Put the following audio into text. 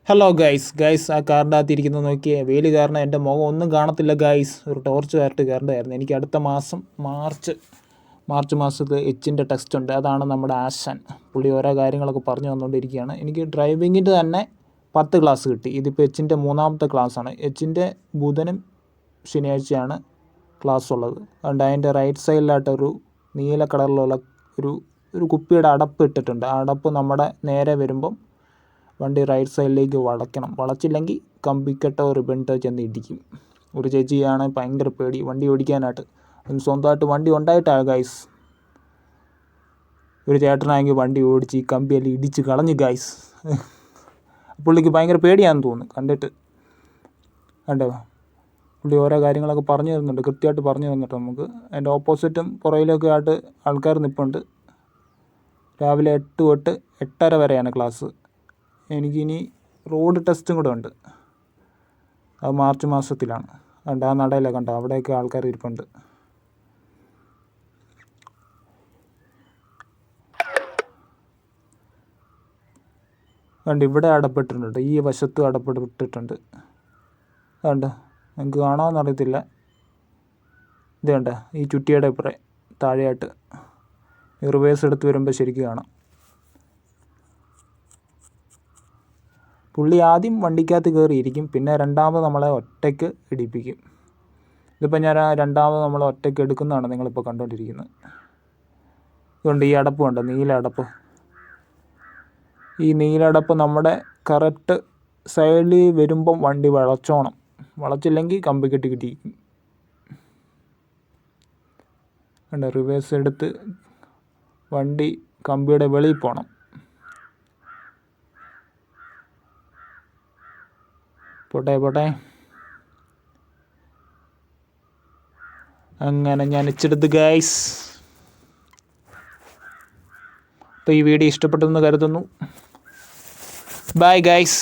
Hello guys ആ കാറിൻ്റെ അകത്തിരിക്കുന്നത് നോക്കിയേ. വെയിൽ കാരണം എൻ്റെ മുഖം ഒന്നും കാണത്തില്ല ഗൈസ്. ഒരു ടോർച്ച് കാർട്ട് കയറേണ്ടതായിരുന്നു. എനിക്ക് അടുത്ത മാസം മാർച്ച് മാസത്ത് എച്ചിൻ്റെ ടെസ്റ്റ് ഉണ്ട്. അതാണ് നമ്മുടെ ആശാൻ. പുള്ളി ഓരോ കാര്യങ്ങളൊക്കെ പറഞ്ഞു തന്നുകൊണ്ടിരിക്കുകയാണ്. എനിക്ക് ഡ്രൈവിങ്ങിൻ്റെ തന്നെ 10 ക്ലാസ് കിട്ടി. ഇതിപ്പോൾ എച്ചിൻ്റെ 3ാമത്തെ ക്ലാസ്സാണ്. എച്ചിൻ്റെ ബുധനും ശനിയാഴ്ചയാണ് ക്ലാസ് ഉള്ളത്. അതുകൊണ്ട് അതിൻ്റെ റൈറ്റ് സൈഡിലായിട്ടൊരു നീല കളറിലുള്ള ഒരു കുപ്പിയുടെ അടപ്പ് ഇട്ടിട്ടുണ്ട്. ആ അടപ്പ് നമ്മുടെ നേരെ വരുമ്പം വണ്ടി റൈറ്റ് സൈഡിലേക്ക് വളയ്ക്കണം. വളച്ചില്ലെങ്കിൽ കമ്പിക്കെട്ടോ റിബണിട്ടോ ചെന്ന് ഇടിക്കും. ഒരു ചേച്ചിയാണ് ഭയങ്കര പേടി വണ്ടി ഓടിക്കാനായിട്ട്. സ്വന്തമായിട്ട് വണ്ടി ഉണ്ടായിട്ടാണ് ഗൈസ്. ഒരു ചേട്ടനാണെങ്കിൽ വണ്ടി ഓടിച്ച് ഈ കമ്പിയെല്ലാം ഇടിച്ച് കളഞ്ഞു ഗൈസ്. പുള്ളിക്ക് ഭയങ്കര പേടിയാണെന്ന് തോന്നുന്നു കണ്ടിട്ട്. കണ്ടോ, പുള്ളി ഓരോ കാര്യങ്ങളൊക്കെ പറഞ്ഞു തരുന്നുണ്ട്, കൃത്യമായിട്ട് പറഞ്ഞു തന്നിട്ട് നമുക്ക്. അതിൻ്റെ ഓപ്പോസിറ്റും പുറകിലൊക്കെ ആയിട്ട് ആൾക്കാർ നിൽപ്പുണ്ട്. രാവിലെ 8 തൊട്ട് 8:30 വരെയാണ് ക്ലാസ്. എനിക്കിനി റോഡ് ടെസ്റ്റും കൂടെ ഉണ്ട്. അത് മാർച്ച് മാസത്തിലാണ്. കണ്ടോ, ആ നടയിലൊക്കെ കണ്ടോ, അവിടെയൊക്കെ ആൾക്കാർ ഇരിപ്പുണ്ട്. കണ്ട് ഇവിടെ അടപ്പെട്ടിട്ടുണ്ട്, ഈ വശത്തും അടപ്പെട്ടിട്ടുണ്ട്. കണ്ടോ, നിങ്ങൾക്ക് കാണാമെന്ന് അറിയത്തില്ല. ഇത് കണ്ട, ഈ ചുറ്റിയുടെ ഇപ്പുറേ താഴെയായിട്ട് റിവേഴ്സ് എടുത്ത് വരുമ്പോൾ ശരിക്കും കാണാം. പുള്ളി ആദ്യം വണ്ടിക്കകത്ത് കയറിയിരിക്കും, പിന്നെ രണ്ടാമത് നമ്മളെ ഒറ്റയ്ക്ക് ഇടിപ്പിക്കും. ഇതിപ്പോൾ ഞാൻ രണ്ടാമത് നമ്മളെ ഒറ്റയ്ക്ക് എടുക്കുന്നതാണ് നിങ്ങളിപ്പോൾ കണ്ടുകൊണ്ടിരിക്കുന്നത്. ഇതുകൊണ്ട് ഈ അടപ്പ് കണ്ടോ, നീല അടപ്പ്. ഈ നീല അടപ്പ് നമ്മുടെ കറക്റ്റ് സൈഡിൽ വരുമ്പം വണ്ടി വളച്ചോണം. വളച്ചില്ലെങ്കിൽ കമ്പി കെട്ടി കിട്ടിയിരിക്കും. കണ്ടോ, റിവേഴ്സ് എടുത്ത് വണ്ടി കമ്പിയുടെ വെളിയിൽ പോകണം. പോട്ടെ. അങ്ങനെ ഞാൻ ഇച്ചെടുത്ത് ഗൈസ്. അപ്പോൾ ഈ വീഡിയോ ഇഷ്ടപ്പെട്ടെന്ന് കരുതുന്നു. Bye guys.